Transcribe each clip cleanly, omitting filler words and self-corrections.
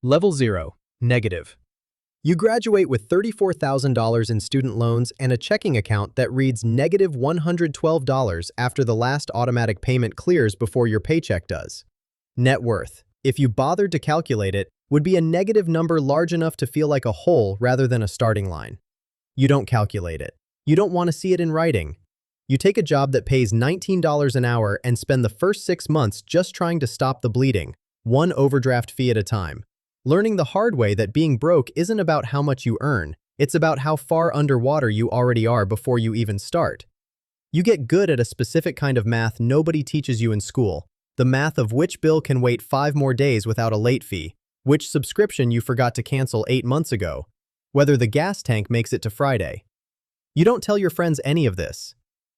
Level 0. Negative. You graduate with $34,000 in student loans and a checking account that reads negative $112 after the last automatic payment clears before your paycheck does. Net worth, if you bothered to calculate it, would be a negative number large enough to feel like a hole rather than a starting line. You don't calculate it. You don't want to see it in writing. You take a job that pays $19 an hour and spend the first 6 months just trying to stop the bleeding, one overdraft fee at a time. Learning the hard way that being broke isn't about how much you earn, it's about how far underwater you already are before you even start. You get good at a specific kind of math nobody teaches you in school, the math of which bill can wait 5 more days without a late fee, which subscription you forgot to cancel 8 months ago, whether the gas tank makes it to Friday. You don't tell your friends any of this.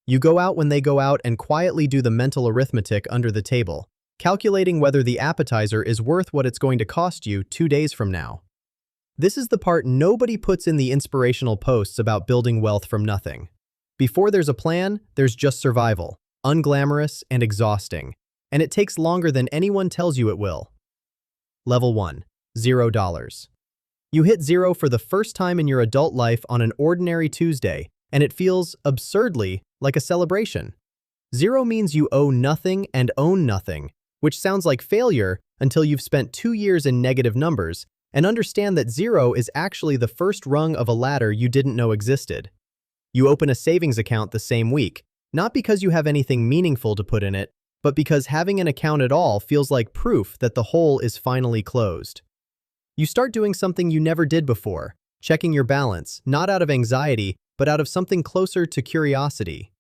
You go out when they go out and quietly do the mental arithmetic under the table, calculating whether the appetizer is worth what it's going to cost you 2 days from now. This is the part nobody puts in the inspirational posts about building wealth from nothing. Before there's a plan, there's just survival, unglamorous and exhausting, and it takes longer than anyone tells you it will. Level 1. $0. You hit zero for the first time in your adult life on an ordinary Tuesday, and it feels, absurdly, like a celebration. Zero means you owe nothing and own nothing, which sounds like failure until you've spent 2 years in negative numbers and understand that zero is actually the first rung of a ladder you didn't know existed. You open a savings account the same week, not because you have anything meaningful to put in it, but because having an account at all feels like proof that the hole is finally closed. You start doing something you never did before, checking your balance, not out of anxiety, but out of something closer to curiosity.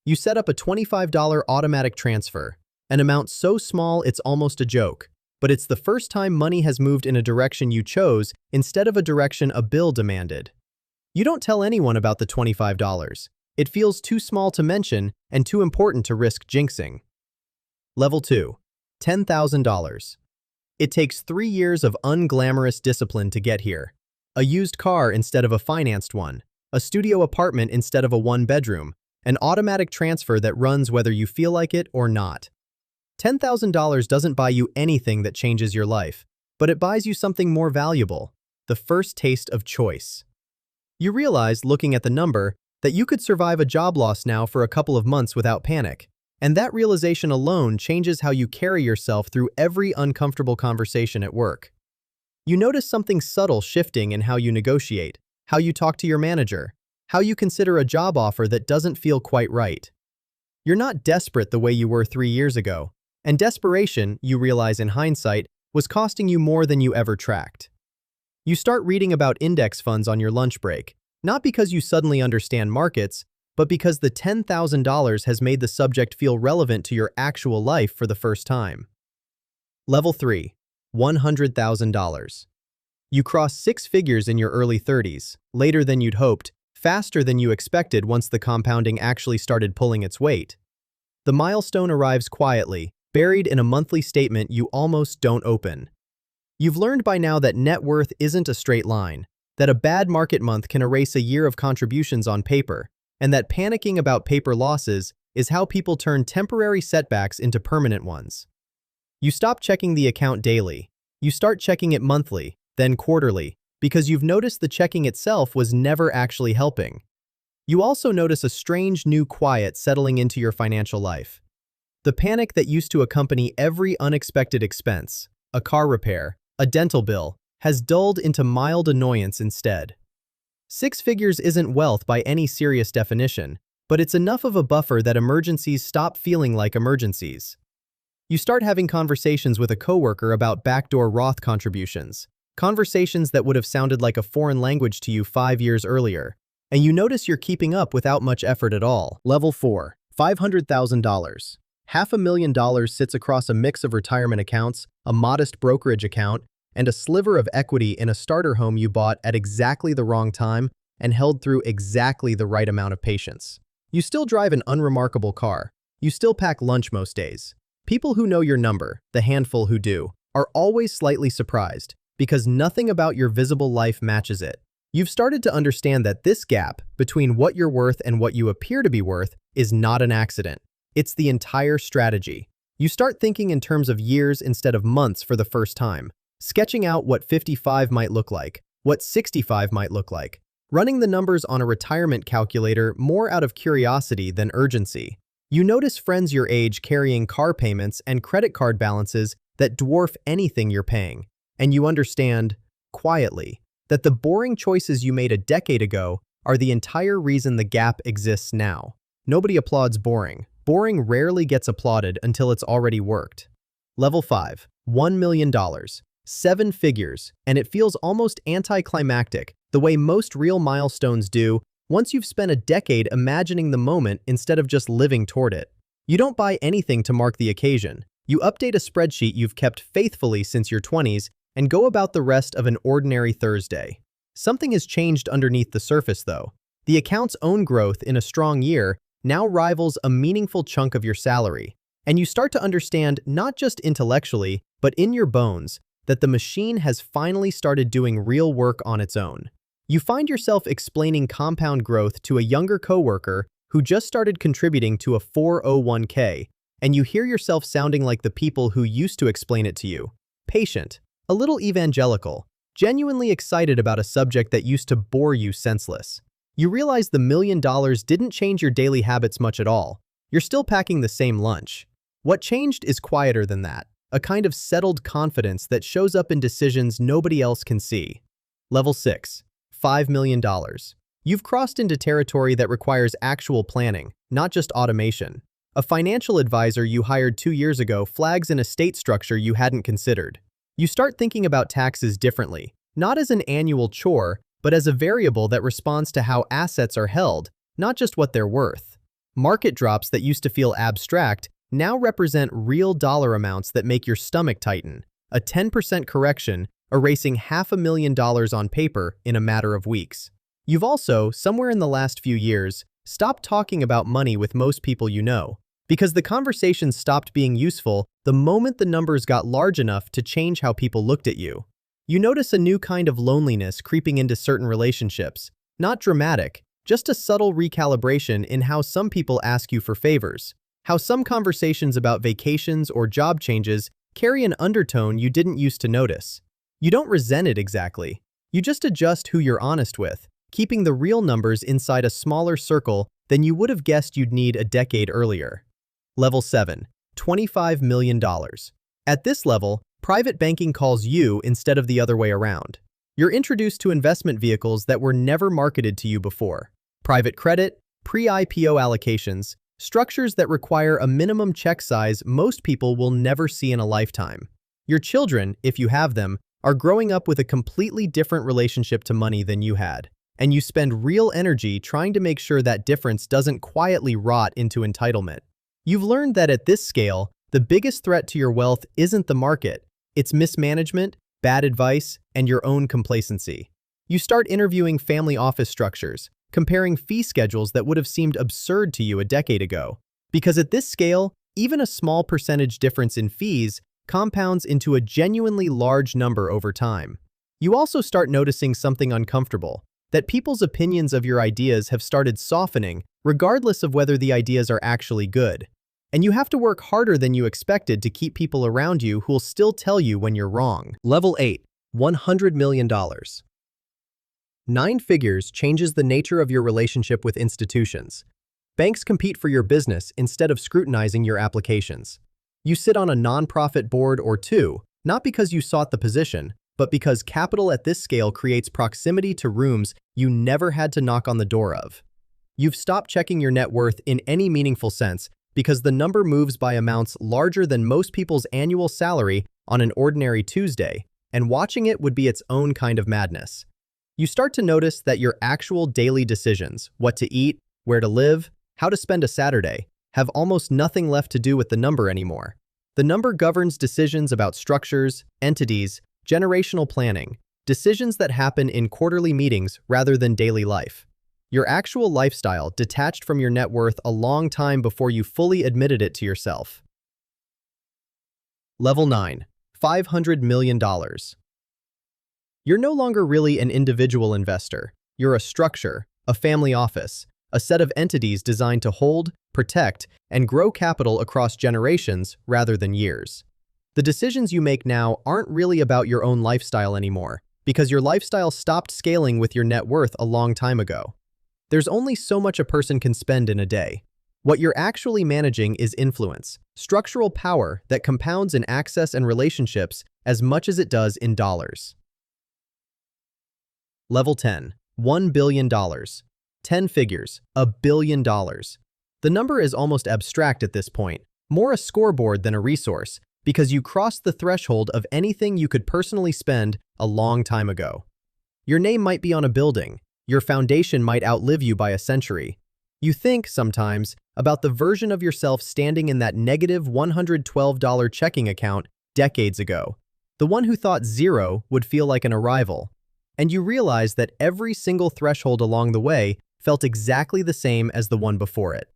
You set up a $25 automatic transfer, an amount so small it's almost a joke, but it's the first time money has moved in a direction you chose instead of a direction a bill demanded. You don't tell anyone about the $25. It feels too small to mention and too important to risk jinxing. Level 2. $10,000. It takes 3 years of unglamorous discipline to get here. A used car instead of a financed one, a studio apartment instead of a 1-bedroom, an automatic transfer that runs whether you feel like it or not. $10,000 doesn't buy you anything that changes your life, but it buys you something more valuable, the first taste of choice. You realize, looking at the number, that you could survive a job loss now for a couple of months without panic, and that realization alone changes how you carry yourself through every uncomfortable conversation at work. You notice something subtle shifting in how you negotiate, how you talk to your manager, how you consider a job offer that doesn't feel quite right. You're not desperate the way you were 3 years ago, and desperation, you realize in hindsight, was costing you more than you ever tracked. You start reading about index funds on your lunch break, not because you suddenly understand markets, but because the $10,000 has made the subject feel relevant to your actual life for the first time. Level 3. $100,000. You cross 6 figures in your early 30s, later than you'd hoped, faster than you expected once the compounding actually started pulling its weight. The milestone arrives quietly, buried in a monthly statement you almost don't open. You've learned by now that net worth isn't a straight line, that a bad market month can erase a year of contributions on paper, and that panicking about paper losses is how people turn temporary setbacks into permanent ones. You stop checking the account daily. You start checking it monthly, then quarterly, because you've noticed the checking itself was never actually helping. You also notice a strange new quiet settling into your financial life. The panic that used to accompany every unexpected expense, a car repair, a dental bill, has dulled into mild annoyance instead. 6 figures isn't wealth by any serious definition, but it's enough of a buffer that emergencies stop feeling like emergencies. You start having conversations with a coworker about backdoor Roth contributions, conversations that would have sounded like a foreign language to you 5 years earlier, and you notice you're keeping up without much effort at all. Level 4. $500,000. $500,000 sits across a mix of retirement accounts, a modest brokerage account, and a sliver of equity in a starter home you bought at exactly the wrong time and held through exactly the right amount of patience. You still drive an unremarkable car. You still pack lunch most days. People who know your number, the handful who do, are always slightly surprised because nothing about your visible life matches it. You've started to understand that this gap between what you're worth and what you appear to be worth is not an accident. It's the entire strategy. You start thinking in terms of years instead of months for the first time, Sketching out what 55 might look like, what 65 might look like, running the numbers on a retirement calculator more out of curiosity than urgency. You notice friends your age carrying car payments and credit card balances that dwarf anything you're paying, and you understand, quietly, that the boring choices you made a decade ago are the entire reason the gap exists now. Nobody applauds boring. Boring rarely gets applauded until it's already worked. Level 5. $1 million. 7 figures, and it feels almost anticlimactic, the way most real milestones do, once you've spent a decade imagining the moment instead of just living toward it. You don't buy anything to mark the occasion. You update a spreadsheet you've kept faithfully since your 20s and go about the rest of an ordinary Thursday. Something has changed underneath the surface, though. The account's own growth in a strong year now rivals a meaningful chunk of your salary, and you start to understand, not just intellectually, but in your bones, that the machine has finally started doing real work on its own. You find yourself explaining compound growth to a younger coworker who just started contributing to a 401k, and you hear yourself sounding like the people who used to explain it to you. Patient, a little evangelical, genuinely excited about a subject that used to bore you senseless. You realize the $1 million didn't change your daily habits much at all. You're still packing the same lunch. What changed is quieter than that, a kind of settled confidence that shows up in decisions nobody else can see. Level 6. $5 million. You've crossed into territory that requires actual planning, not just automation. A financial advisor you hired 2 years ago flags an estate structure you hadn't considered. You start thinking about taxes differently, not as an annual chore, but as a variable that responds to how assets are held, not just what they're worth. Market drops that used to feel abstract now represent real dollar amounts that make your stomach tighten, a 10% correction erasing $500,000 on paper in a matter of weeks. You've also, somewhere in the last few years, stopped talking about money with most people you know, because the conversation stopped being useful the moment the numbers got large enough to change how people looked at you. You notice a new kind of loneliness creeping into certain relationships, not dramatic, just a subtle recalibration in how some people ask you for favors, how some conversations about vacations or job changes carry an undertone you didn't used to notice. You don't resent it exactly. You just adjust who you're honest with, keeping the real numbers inside a smaller circle than you would have guessed you'd need a decade earlier. Level 7. $25 million. At this level, private banking calls you instead of the other way around. You're introduced to investment vehicles that were never marketed to you before. Private credit, pre-IPO allocations, structures that require a minimum check size most people will never see in a lifetime. Your children, if you have them, are growing up with a completely different relationship to money than you had, and you spend real energy trying to make sure that difference doesn't quietly rot into entitlement. You've learned that at this scale, the biggest threat to your wealth isn't the market, it's mismanagement, bad advice, and your own complacency. You start interviewing family office structures, comparing fee schedules that would have seemed absurd to you a decade ago. Because at this scale, even a small percentage difference in fees compounds into a genuinely large number over time. You also start noticing something uncomfortable, that people's opinions of your ideas have started softening regardless of whether the ideas are actually good. And you have to work harder than you expected to keep people around you who'll still tell you when you're wrong. Level 8. $100 million. 9 figures changes the nature of your relationship with institutions. Banks compete for your business instead of scrutinizing your applications. You sit on a nonprofit board or two, not because you sought the position, but because capital at this scale creates proximity to rooms you never had to knock on the door of. You've stopped checking your net worth in any meaningful sense because the number moves by amounts larger than most people's annual salary on an ordinary Tuesday, and watching it would be its own kind of madness. You start to notice that your actual daily decisions, what to eat, where to live, how to spend a Saturday, have almost nothing left to do with the number anymore. The number governs decisions about structures, entities, generational planning, decisions that happen in quarterly meetings rather than daily life. Your actual lifestyle detached from your net worth a long time before you fully admitted it to yourself. Level 9. $500 million. You're no longer really an individual investor. You're a structure, a family office, a set of entities designed to hold, protect, and grow capital across generations rather than years. The decisions you make now aren't really about your own lifestyle anymore, because your lifestyle stopped scaling with your net worth a long time ago. There's only so much a person can spend in a day. What you're actually managing is influence, structural power that compounds in access and relationships as much as it does in dollars. Level 10. $1 billion. 10 figures. $1 billion. The number is almost abstract at this point, more a scoreboard than a resource, because you crossed the threshold of anything you could personally spend a long time ago. Your name might be on a building. Your foundation might outlive you by a century. You think, sometimes, about the version of yourself standing in that negative $112 checking account decades ago, the one who thought zero would feel like an arrival. And you realize that every single threshold along the way felt exactly the same as the one before it.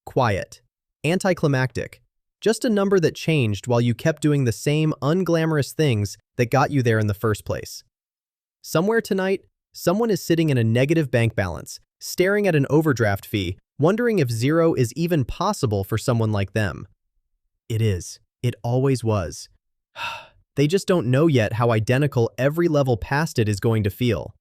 Quiet. Anticlimactic. Just a number that changed while you kept doing the same unglamorous things that got you there in the first place. Somewhere tonight, someone is sitting in a negative bank balance, staring at an overdraft fee, wondering if zero is even possible for someone like them. It is. It always was. They just don't know yet how identical every level past it is going to feel.